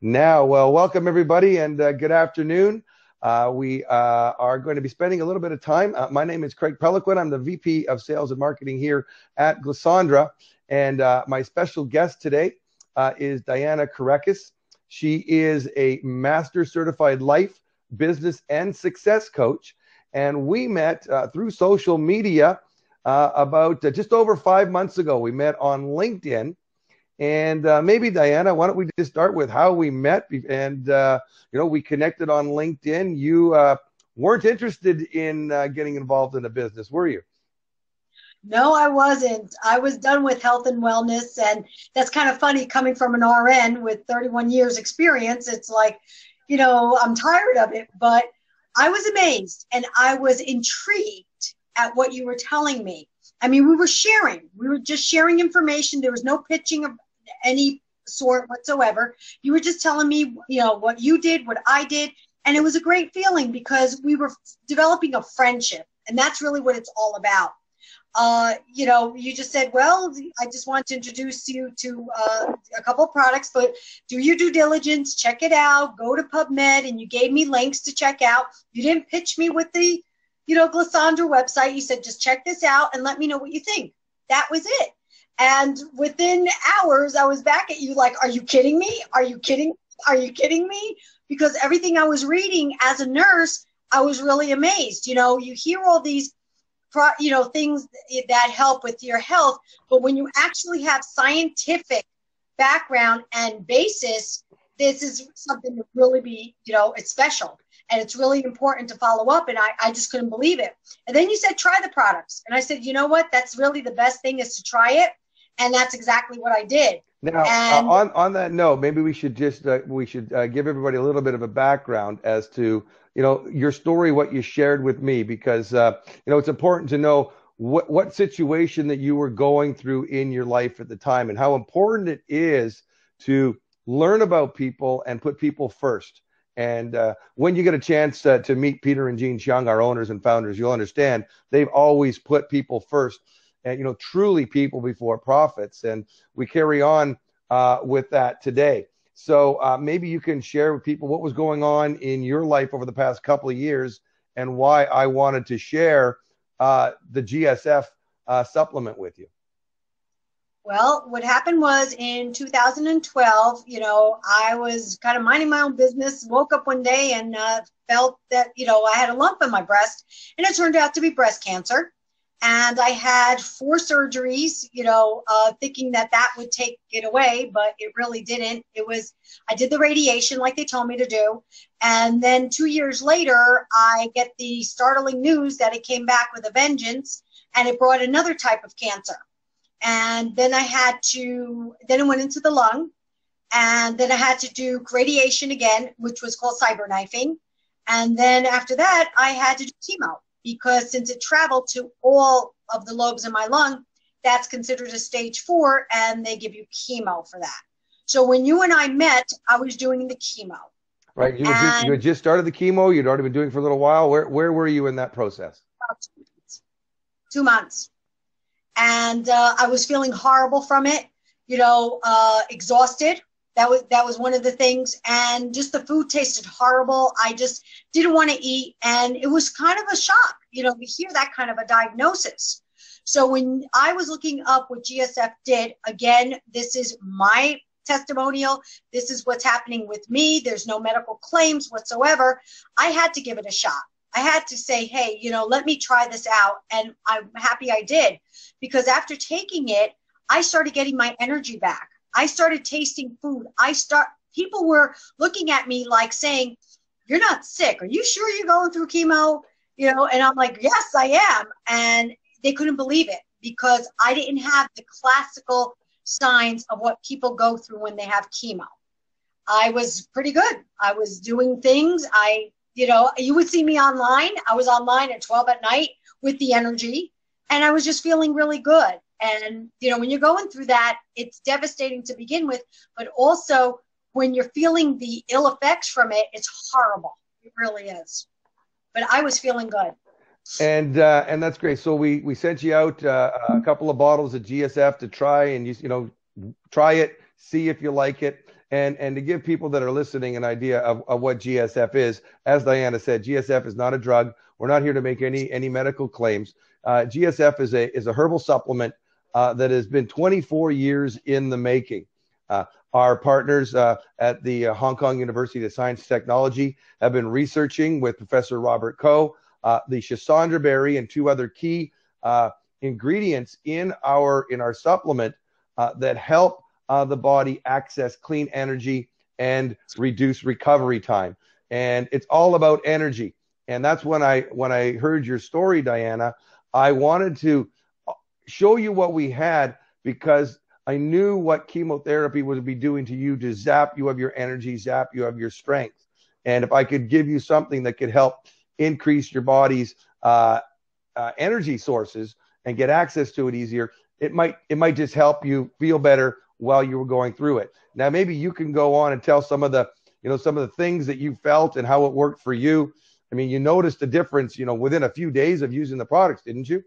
Now. Well, welcome everybody and good afternoon. We are going to be spending a little bit of time. My name is Craig Peliquin. I'm the VP of Sales and Marketing here at Glissandra. And my special guest today is Diana Karekis. She is a Master Certified Life, Business, and Success Coach. And we met through social media about just over 5 months ago. We met on LinkedIn. And maybe, Diana, why don't we just start with how we met? And, we connected on LinkedIn. You weren't interested in getting involved in a business, were you? No, I wasn't. I was done with health and wellness. And that's kind of funny coming from an RN with 31 years experience. It's like, I'm tired of it. But I was amazed and I was intrigued at what you were telling me. I mean, we were sharing. We were just sharing information. There was no pitching of any sort whatsoever. You were just telling me, what you did, what I did. And it was a great feeling because we were developing a friendship. And that's really what it's all about. You just said, well, I just want to introduce you to a couple of products, but do your due diligence, check it out, go to PubMed, and you gave me links to check out. You didn't pitch me with the Glissandra website. You said, just check this out and let me know what you think. That was it. And within hours, I was back at you like, are you kidding me? Are you kidding? Are you kidding me? Because everything I was reading as a nurse, I was really amazed. You hear all these, things that help with your health, but when you actually have scientific background and basis, this is something to really be, it's special. And it's really important to follow up. And I just couldn't believe it. And then you said, try the products. And I said, you know what? That's really the best thing is to try it. And that's exactly what I did. Now, on that note, maybe we should just give everybody a little bit of a background as to, your story, what you shared with me, because, it's important to know what situation that you were going through in your life at the time and how important it is to learn about people and put people first. And when you get a chance to meet Peter and Jean Chung, our owners and founders, you'll understand they've always put people first and, truly people before profits. And we carry on with that today. So maybe you can share with people what was going on in your life over the past couple of years and why I wanted to share the GSF supplement with you. Well, what happened was in 2012, I was kind of minding my own business, woke up one day and felt that, I had a lump in my breast, and it turned out to be breast cancer. And I had 4 surgeries, thinking that would take it away, but it really didn't. I did the radiation like they told me to do. And then 2 years later, I get the startling news that it came back with a vengeance, and it brought another type of cancer. And then then it went into the lung. And then I had to do radiation again, which was called cyberknifing. And then after that, I had to do chemo because since it traveled to all of the lobes in my lung, that's considered a stage 4 and they give you chemo for that. So when you and I met, I was doing the chemo. Right. You had just started the chemo. You'd already been doing it for a little while. Where were you in that process? About 2 months. 2 months. And I was feeling horrible from it, exhausted. That was one of the things. And just the food tasted horrible. I just didn't want to eat. And it was kind of a shock, to hear that kind of a diagnosis. So when I was looking up what GSF did, again, this is my testimonial. This is what's happening with me. There's no medical claims whatsoever. I had to give it a shot. I had to say, hey, let me try this out. And I'm happy I did, because after taking it, I started getting my energy back. I started tasting food. People were looking at me like saying, you're not sick. Are you sure you're going through chemo? And I'm like, yes, I am. And they couldn't believe it because I didn't have the classical signs of what people go through when they have chemo. I was pretty good. I was doing things. You would see me online. I was online at 12 at night with the energy, and I was just feeling really good. And, when you're going through that, it's devastating to begin with, but also when you're feeling the ill effects from it, it's horrible. It really is. But I was feeling good. And that's great. So we sent you out a couple of bottles of GSF to try, and try it, see if you like it. And to give people that are listening an idea of what GSF is, as Diana said, GSF is not a drug. We're not here to make any medical claims. GSF is a herbal supplement that has been 24 years in the making. Our partners at the Hong Kong University of Science and Technology have been researching with Professor Robert Coe the Schisandra berry and two other key ingredients in our supplement that help the body access clean energy and reduce recovery time. And it's all about energy. And that's when I heard your story, Diana, I wanted to show you what we had, because I knew what chemotherapy would be doing to you, to zap you of your energy, zap you of your strength. And if I could give you something that could help increase your body's energy sources and get access to it easier, it might just help you feel better while you were going through it. Now, maybe you can go on and tell some of the things that you felt and how it worked for you. I mean, you noticed the difference, within a few days of using the products, didn't you?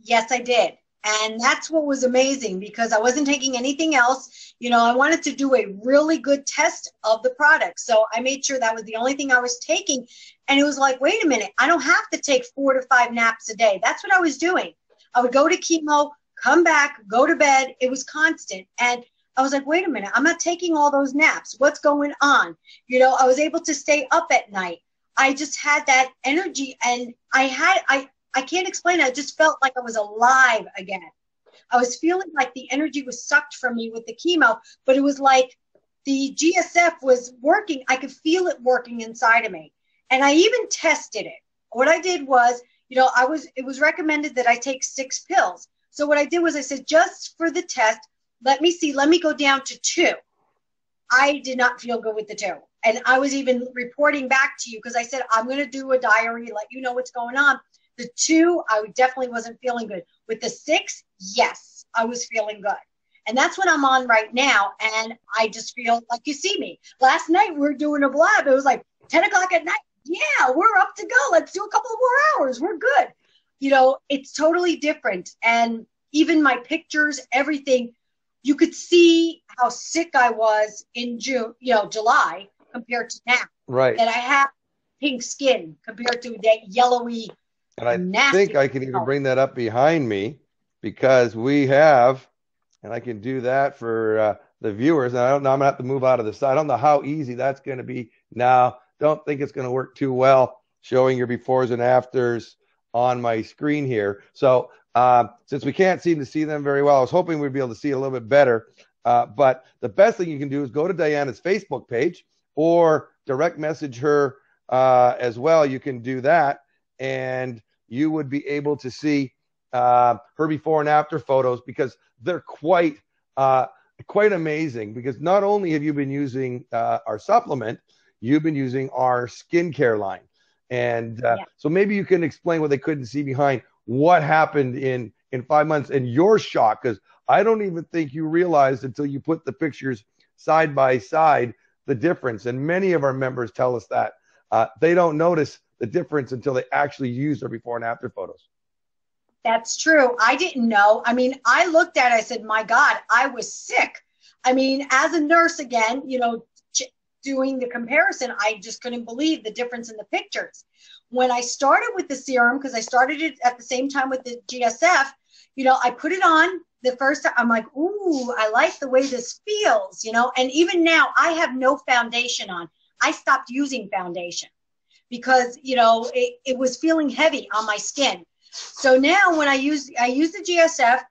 Yes, I did. And that's what was amazing, because I wasn't taking anything else. I wanted to do a really good test of the product. So I made sure that was the only thing I was taking. And it was like, wait a minute, I don't have to take 4 to 5 naps a day. That's what I was doing. I would go to chemo, come back, go to bed. It was constant. And I was like, wait a minute, I'm not taking all those naps. What's going on? I was able to stay up at night. I just had that energy, and I can't explain it. I just felt like I was alive again. I was feeling like the energy was sucked from me with the chemo, but it was like the GSF was working. I could feel it working inside of me. And I even tested it. What I did was, it was recommended that I take 6 pills. So what I did was I said, just for the test, let me go down to 2. I did not feel good with the 2. And I was even reporting back to you, because I said, I'm going to do a diary, let you know what's going on. The 2, I definitely wasn't feeling good. With the 6, yes, I was feeling good. And that's what I'm on right now. And I just feel like you see me. Last night we were doing a blab. It was like 10 o'clock at night. Yeah, we're up to go. Let's do a couple of more hours. We're good. It's totally different. And even my pictures, everything, you could see how sick I was in July compared to now. Right. And I have pink skin compared to that yellowy. And I think I can even bring that up behind me, because we have, and I can do that for the viewers. And I don't know, I'm going to have to move out of the side. I don't know how easy that's going to be. Now, don't think it's going to work too well showing your befores and afters on my screen here. So since we can't seem to see them very well, I was hoping we'd be able to see a little bit better. But the best thing you can do is go to Diana's Facebook page or direct message her as well. You can do that, and you would be able to see her before and after photos, because they're quite amazing. Because not only have you been using our supplement, you've been using our skincare line. And so maybe you can explain what they couldn't see behind, what happened in 5 months, and your shock, because I don't even think you realized until you put the pictures side by side the difference. And many of our members tell us that they don't notice the difference until they actually use their before and after photos. That's true. I didn't know. I mean, I looked at it, I said, my God, I was sick. I mean, as a nurse, again, doing the comparison, I just couldn't believe the difference in the pictures. When I started with the serum, because I started it at the same time with the GSF, I put it on the first time. I'm like, ooh, I like the way this feels, and even now I have no foundation on. I stopped using foundation because, it was feeling heavy on my skin. So now when I use the GSF,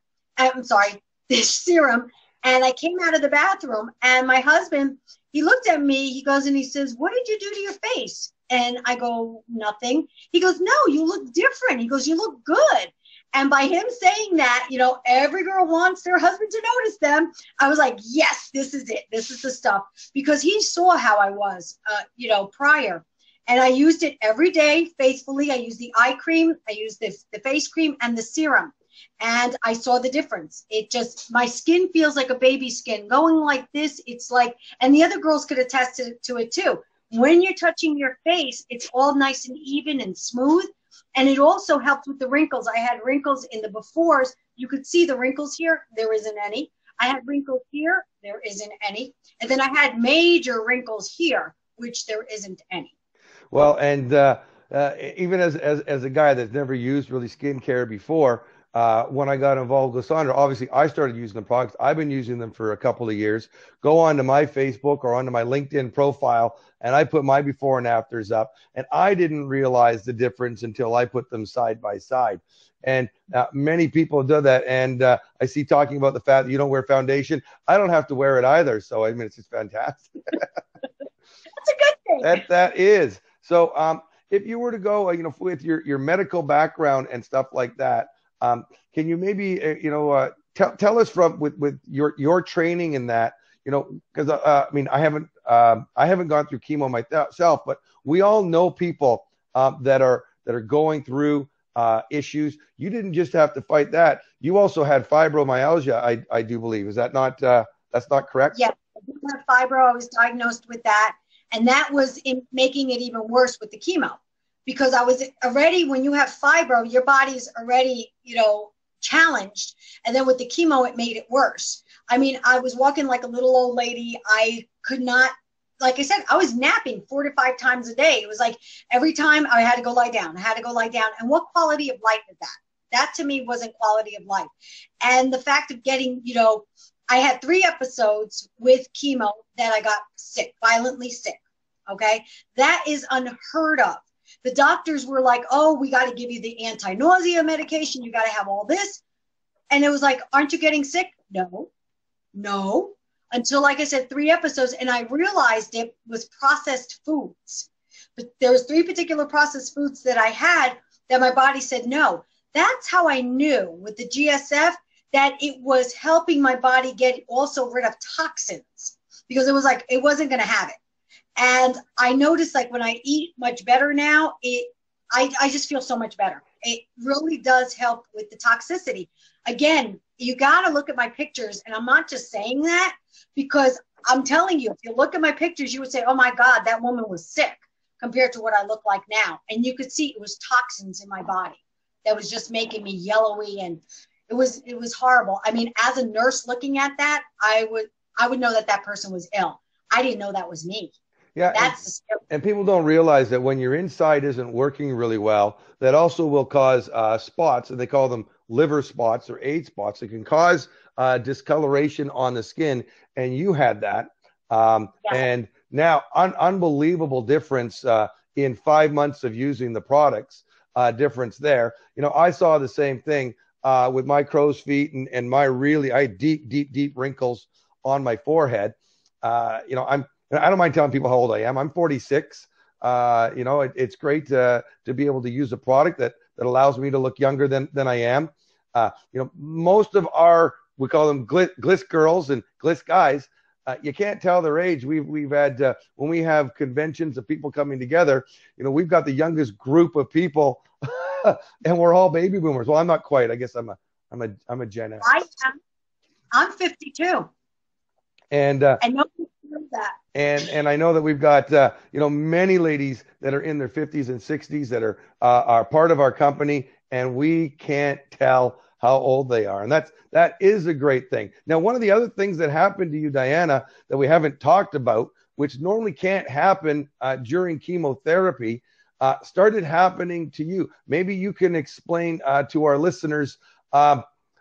this serum, and I came out of the bathroom, and my husband, he looked at me, he goes, and he says, what did you do to your face? And I go, nothing. He goes, no, you look different. He goes, you look good. And by him saying that, every girl wants their husband to notice them. I was like, yes, this is it. This is the stuff. Because he saw how I was, prior. And I used it every day faithfully. I used the eye cream, I used the face cream, and the serum. And I saw the difference. My skin feels like a baby skin. Going like this, it's like, and the other girls could attest to it too. When you're touching your face, it's all nice and even and smooth. And it also helped with the wrinkles. I had wrinkles in the befores. You could see the wrinkles here. There isn't any. I had wrinkles here, there isn't any. And then I had major wrinkles here, which there isn't any. Well, and even as a guy that's never used really skincare before, when I got involved with Sandra, obviously I started using the products. I've been using them for a couple of years. Go onto my Facebook or onto my LinkedIn profile, and I put my before and afters up. And I didn't realize the difference until I put them side by side. And many people do that. And I see talking about the fact that you don't wear foundation. I don't have to wear it either. So I mean, it's just fantastic. That's a good thing. That is. So if you were to go, with your medical background and stuff like that, can you maybe, tell us from with your training in that, because I mean, I haven't gone through chemo myself, but we all know people that are going through issues. You didn't just have to fight that. You also had fibromyalgia, I do believe. Is that not that's not correct? Yeah, I did have fibro. I was diagnosed with that. And that was making it even worse with the chemo, because I was already, when you have fibro, your body's already, challenged. And then with the chemo, it made it worse. I mean, I was walking like a little old lady. I could not, like I said, I was napping 4 to 5 times a day. It was like every time I had to go lie down. I had to go lie down. And what quality of life is that? That to me wasn't quality of life. And the fact of getting, I had 3 episodes with chemo that I got sick, violently sick. Okay. That is unheard of. The doctors were like, oh, we got to give you the anti-nausea medication. You got to have all this. And it was like, aren't you getting sick? No. Until, like I said, 3 episodes. And I realized it was processed foods. But there was 3 particular processed foods that I had that my body said no. That's how I knew with the GSF that it was helping my body get also rid of toxins, because it was like, it wasn't going to have it. And I noticed, like, when I eat much better now, I just feel so much better. It really does help with the toxicity. Again, you got to look at my pictures, and I'm not just saying that, because I'm telling you, if you look at my pictures, you would say, oh my God, that woman was sick compared to what I look like now. And you could see it was toxins in my body that was just making me yellowy, and it was horrible. I mean, as a nurse looking at that, I would know that person was ill. I didn't know that was me. Yeah, and people don't realize that when your inside isn't working really well, that also will cause spots, and they call them liver spots or age spots. It can cause discoloration on the skin, and you had that. Yes. And now, unbelievable difference in 5 months of using the products, difference there. I saw the same thing with my crow's feet and I had deep wrinkles on my forehead. I don't mind telling people how old I am. I'm 46. It's great to be able to use a product that allows me to look younger than I am. Most of we call them gliss girls and gliss guys. You can't tell their age. We've had when we have conventions of people coming together, we've got the youngest group of people, and we're all baby boomers. Well, I'm not quite. I guess I'm a Gen X. I'm 52. And I know that. And I know that we've got many ladies that are in their 50s and 60s that are part of our company, and we can't tell how old they are, and that is a great thing. Now, one of the other things that happened to you, Diana, that we haven't talked about, which normally can't happen during chemotherapy, started happening to you. Maybe you can explain to our listeners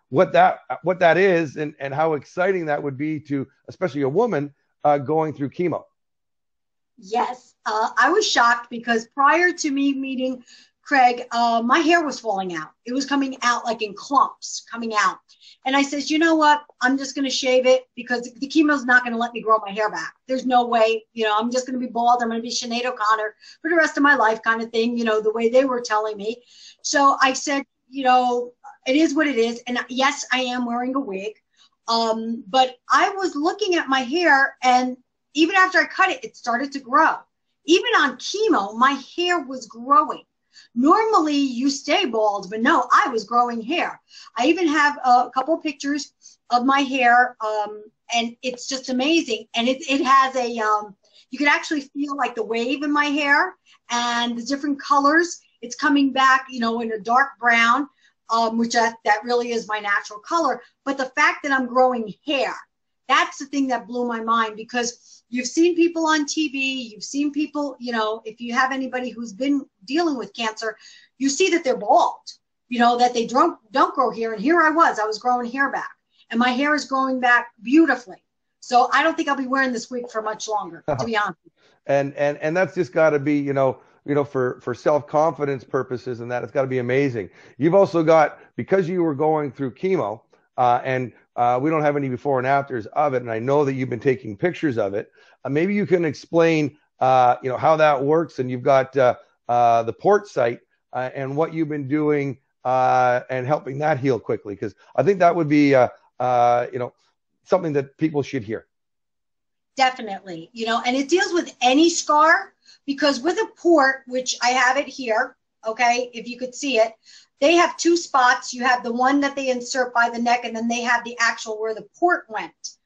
what that is and how exciting that would be to, especially a woman, going through chemo. Yes, I was shocked because prior to me meeting Craig, my hair was falling out. It was coming out like in clumps coming out. And I says, you know what? I'm just going to shave it because the chemo's not going to let me grow my hair back. There's no way, I'm just going to be bald. I'm going to be Sinead O'Connor for the rest of my life kind of thing, the way they were telling me. So I said, it is what it is. And yes, I am wearing a wig. But I was looking at my hair, and even after I cut it, it started to grow. Even on chemo, my hair was growing. Normally you stay bald, but no, I was growing hair. I even have a couple pictures of my hair, and it's just amazing. And it has a, you can actually feel like the wave in my hair and the different colors. It's coming back, in a dark brown. which that really is my natural color. But the fact that I'm growing hair, that's the thing that blew my mind, because you've seen people on TV, you've seen people, if you have anybody who's been dealing with cancer, you see that they're bald, that they don't grow hair. And here I was growing hair back, and my hair is growing back beautifully. So I don't think I'll be wearing this wig for much longer, to be honest. And that's just got to be, for self-confidence purposes, and that it's got to be amazing. You've also got, because you were going through chemo, and we don't have any before and afters of it, and I know that you've been taking pictures of it. Maybe you can explain, how that works, and you've got the port site and what you've been doing and helping that heal quickly, because I think that would be, something that people should hear. Definitely, and it deals with any scar, because with a port, which I have it here, okay, if you could see it, they have two spots. You have the one that they insert by the neck, and then they have the actual where the port went.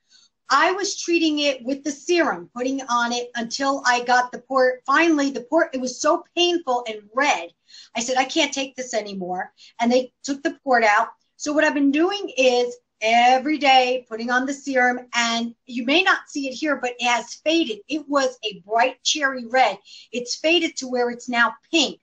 I was treating it with the serum, putting on it until I got the port. Finally, the port, it was so painful and red. I said, I can't take this anymore. And they took the port out. So what I've been doing is every day putting on the serum, and you may not see it here, but it has faded. It was a bright cherry red. It's faded to where it's now pink.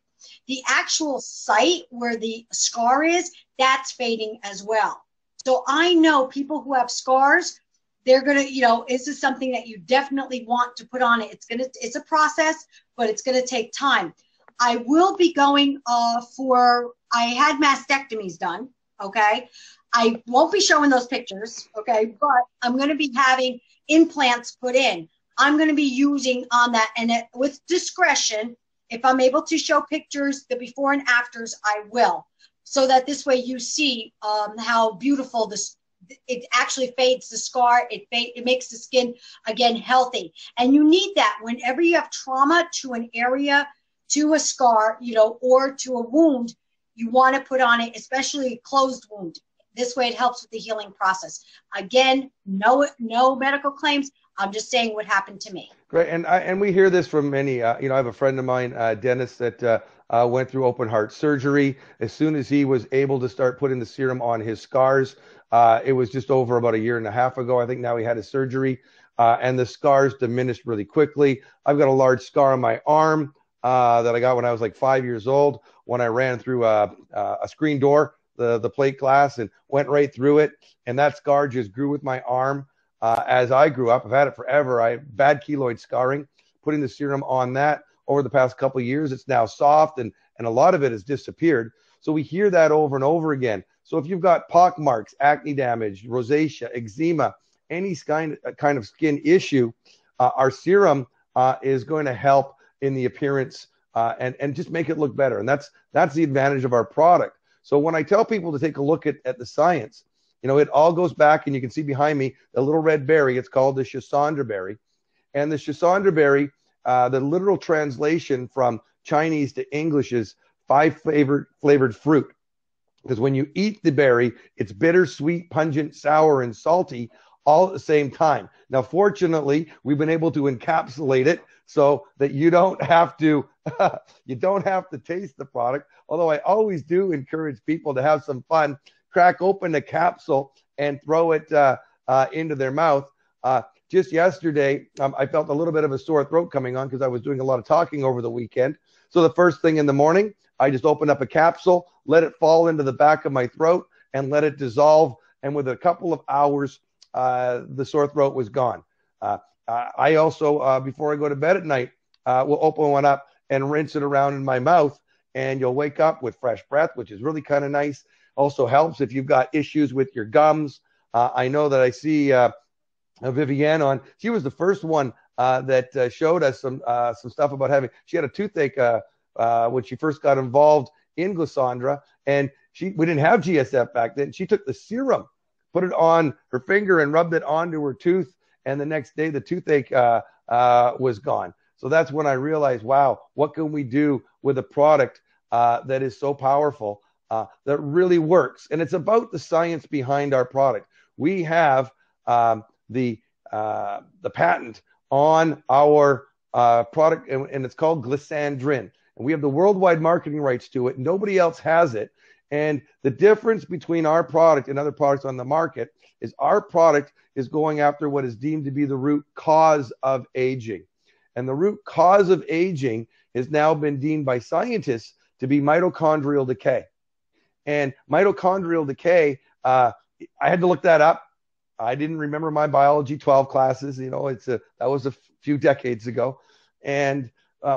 The actual site where the scar is, that's fading as well. So I know people who have scars, they're going to, this is something that you definitely want to put on it. It's a process, but it's going to take time. I will be going I had mastectomies done, okay? I won't be showing those pictures, okay? But I'm going to be having implants put in. I'm going to be using on that, and with discretion, if I'm able to show pictures, the before and afters, I will. So that this way you see how beautiful it actually fades the scar. It makes the skin, again, healthy. And you need that whenever you have trauma to an area, to a scar, or to a wound, you want to put on it, especially a closed wound. This way it helps with the healing process. Again, no medical claims. I'm just saying what happened to me. Great. And we hear this from many, I have a friend of mine, Dennis, that went through open heart surgery. As soon as he was able to start putting the serum on his scars, it was just over about a year and a half ago. I think now he had his surgery, and the scars diminished really quickly. I've got a large scar on my arm that I got when I was like 5 years old, when I ran through a screen door, the plate glass, and went right through it. And that scar just grew with my arm as I grew up. I've had it forever. I have bad keloid scarring. Putting the serum on that over the past couple of years, it's now soft, and a lot of it has disappeared. So we hear that over and over again. So if you've got pock marks, acne damage, rosacea, eczema, any kind of skin issue, our serum is going to help in the appearance and just make it look better. And that's the advantage of our product. So when I tell people to take a look at the science, it all goes back, and you can see behind me the little red berry. It's called the Schisandra berry. And the Schisandra berry, the literal translation from Chinese to English is 5 flavored fruit. Because when you eat the berry, it's bitter, sweet, pungent, sour, and salty all at the same time. Now, fortunately, we've been able to encapsulate it so that you don't have to taste the product. Although I always do encourage people to have some fun, crack open a capsule and throw it into their mouth. Just yesterday, I felt a little bit of a sore throat coming on because I was doing a lot of talking over the weekend. So the first thing in the morning, I just opened up a capsule, let it fall into the back of my throat, and let it dissolve. And with a couple of hours, the sore throat was gone. I also, before I go to bed at night, will open one up and rinse it around in my mouth, and you'll wake up with fresh breath, which is really kind of nice. Also helps if you've got issues with your gums. I know that I see Vivienne on. She was the first one that showed us some stuff about she had a toothache when she first got involved in Glisandra, and we didn't have GSF back then. She took the serum, put it on her finger, and rubbed it onto her tooth, and the next day the toothache was gone. So that's when I realized, wow, what can we do with a product that is so powerful, that really works? And it's about the science behind our product. We have the patent on our product, and it's called Glisandrin. And we have the worldwide marketing rights to it. Nobody else has it. And the difference between our product and other products on the market is our product is going after what is deemed to be the root cause of aging. And the root cause of aging has now been deemed by scientists to be mitochondrial decay. And mitochondrial decay, I had to look that up. I didn't remember my biology 12 classes. You know, that was a few decades ago. And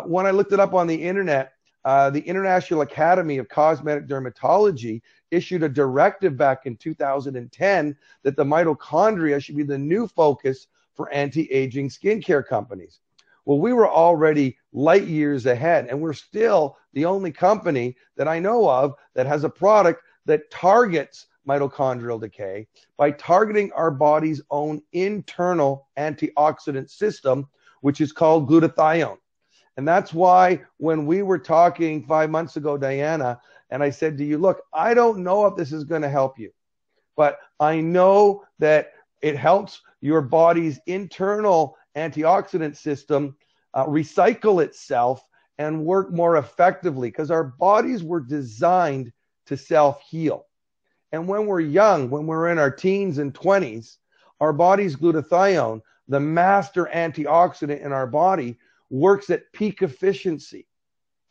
when I looked it up on the internet, the International Academy of Cosmetic Dermatology issued a directive back in 2010 that the mitochondria should be the new focus for anti-aging skincare companies. Well, we were already light years ahead, and we're still the only company that I know of that has a product that targets mitochondrial decay by targeting our body's own internal antioxidant system, which is called glutathione. And that's why when we were talking 5 months ago, Diana, and I said to you, look, I don't know if this is going to help you, but I know that it helps your body's internal antioxidant system recycle itself and work more effectively, because our bodies were designed to self-heal. And when we're young, when we're in our teens and 20s, our body's glutathione, the master antioxidant in our body, works at peak efficiency.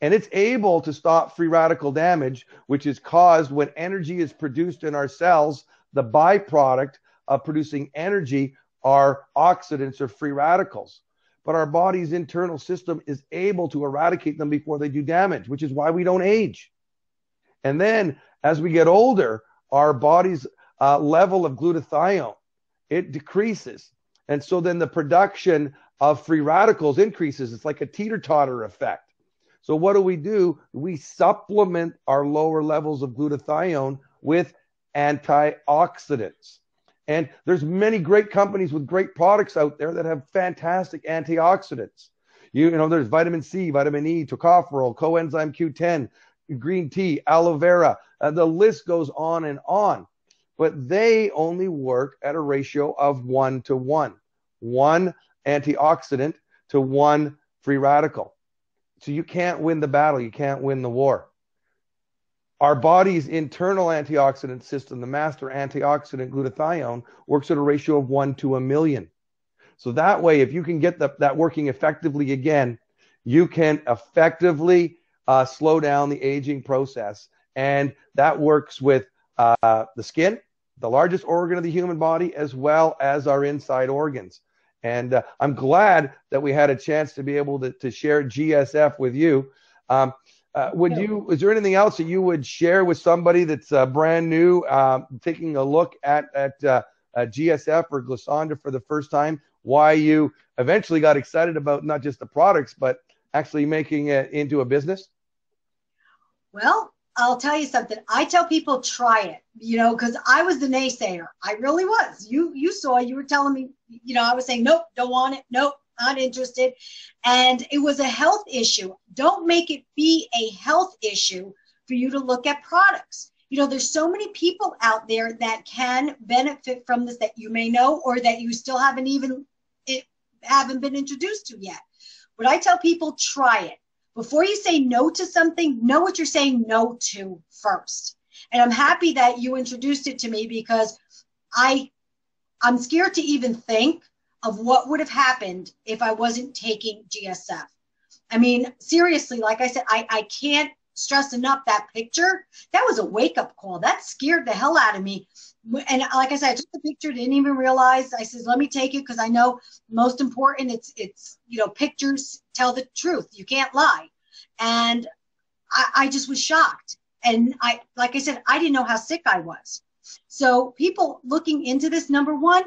And it's able to stop free radical damage, which is caused when energy is produced in our cells. The byproduct of producing energy are oxidants or free radicals. But our body's internal system is able to eradicate them before they do damage, which is why we don't age. And then as we get older, our body's level of glutathione, it decreases. And so then the production of free radicals increases. It's like a teeter-totter effect. So what do? We supplement our lower levels of glutathione with antioxidants. And there's many great companies with great products out there that have fantastic antioxidants. You know, there's vitamin C, vitamin E, tocopherol, coenzyme Q10, green tea, aloe vera. The list goes on and on. But they only work at a ratio of 1 to 1. One antioxidant to one free radical. So you can't win the battle. You can't win the war. Our body's internal antioxidant system, the master antioxidant glutathione, works at a ratio of 1 to 1,000,000. So that way, if you can get that working effectively again, you can effectively slow down the aging process. And that works with the skin, the largest organ of the human body, as well as our inside organs. And I'm glad that we had a chance to be able to share GSF with you. Is there anything else that you would share with somebody that's brand new, taking a look at GSF or Glisandra for the first time, why you eventually got excited about not just the products, but actually making it into a business? Well, I'll tell you something. I tell people, try it, because I was the naysayer. I really was. You saw, you were telling me, I was saying, nope, don't want it. Nope, not interested. And it was a health issue. Don't make it be a health issue for you to look at products. There's so many people out there that can benefit from this that you may know, or that you still haven't been introduced to yet. But I tell people, try it. Before you say no to something, know what you're saying no to first. And I'm happy that you introduced it to me, because I'm scared to even think of what would have happened if I wasn't taking GSF. I mean, seriously, like I said, I can't stress enough that picture. That was a wake-up call. That scared the hell out of me. And like I said, I took the picture, didn't even realize. I said, let me take it, because I know most important, it's pictures tell the truth. You can't lie. And I just was shocked. And like I said, I didn't know how sick I was. So people looking into this, number one,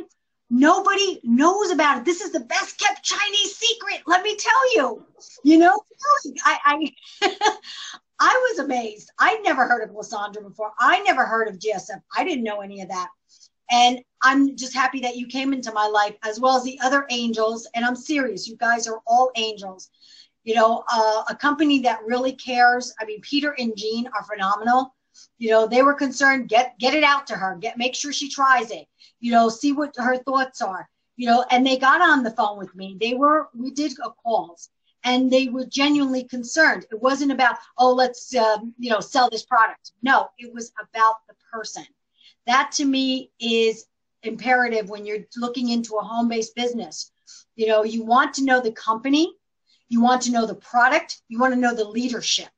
nobody knows about it. This is the best kept Chinese secret. Let me tell you, I was amazed. I'd never heard of Glisandra before. I never heard of GSF. I didn't know any of that. And I'm just happy that you came into my life, as well as the other angels. And I'm serious. You guys are all angels. A company that really cares. I mean, Peter and Jean are phenomenal. They were concerned, get it out to her, make sure she tries it, see what her thoughts are, and they got on the phone with me. We did calls, and they were genuinely concerned. It wasn't about, oh, let's sell this product. No, it was about the person. That to me is imperative when you're looking into a home-based business. You want to know the company, you want to know the product, you want to know the leadership,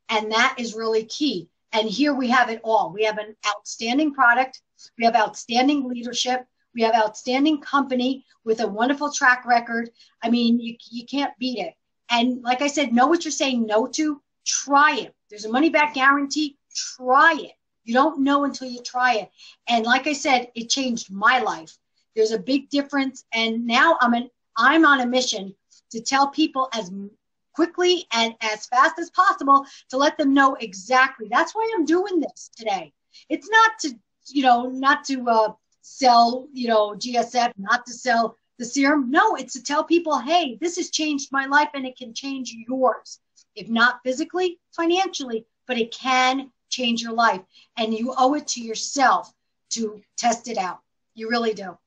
and that is really key. And here we have it all. We have an outstanding product, we have outstanding leadership, we have outstanding company with a wonderful track record. I mean, you can't beat it. And like I said, know what you're saying no to. Try it. There's a money back guarantee. Try it. You don't know until you try it. And like I said, it changed my life. There's a big difference. And now I'm on a mission to tell people as quickly and as fast as possible to let them know exactly. That's why I'm doing this today. It's not to sell, GSF, not to sell the serum. No, it's to tell people, hey, this has changed my life and it can change yours. If not physically, financially, but it can change your life. And you owe it to yourself to test it out. You really do.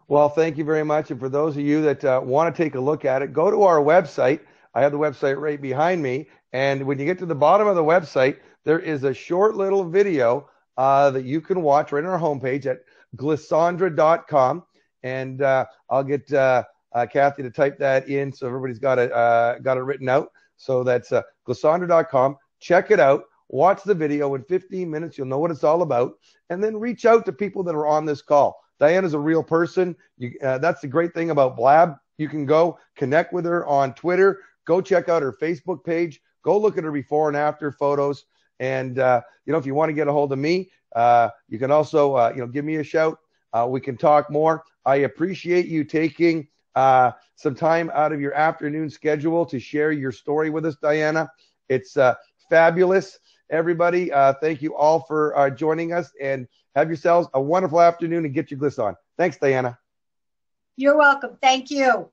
Well, thank you very much. And for those of you that want to take a look at it, go to our website. I have the website right behind me. And when you get to the bottom of the website, there is a short little video that you can watch right on our homepage at glissandra.com. And I'll get Kathy to type that in so everybody's got it written out. So that's glissandra.com. Check it out. Watch the video. In 15 minutes, you'll know what it's all about. And then reach out to people that are on this call. Diana's a real person. That's the great thing about Blab. You can go connect with her on Twitter. Go check out her Facebook page. Go look at her before and after photos. And, if you want to get a hold of me, you can also, give me a shout. We can talk more. I appreciate you taking some time out of your afternoon schedule to share your story with us, Diana. It's fabulous. Everybody, thank you all for joining us, and have yourselves a wonderful afternoon and get your gliss on. Thanks, Diana. You're welcome. Thank you.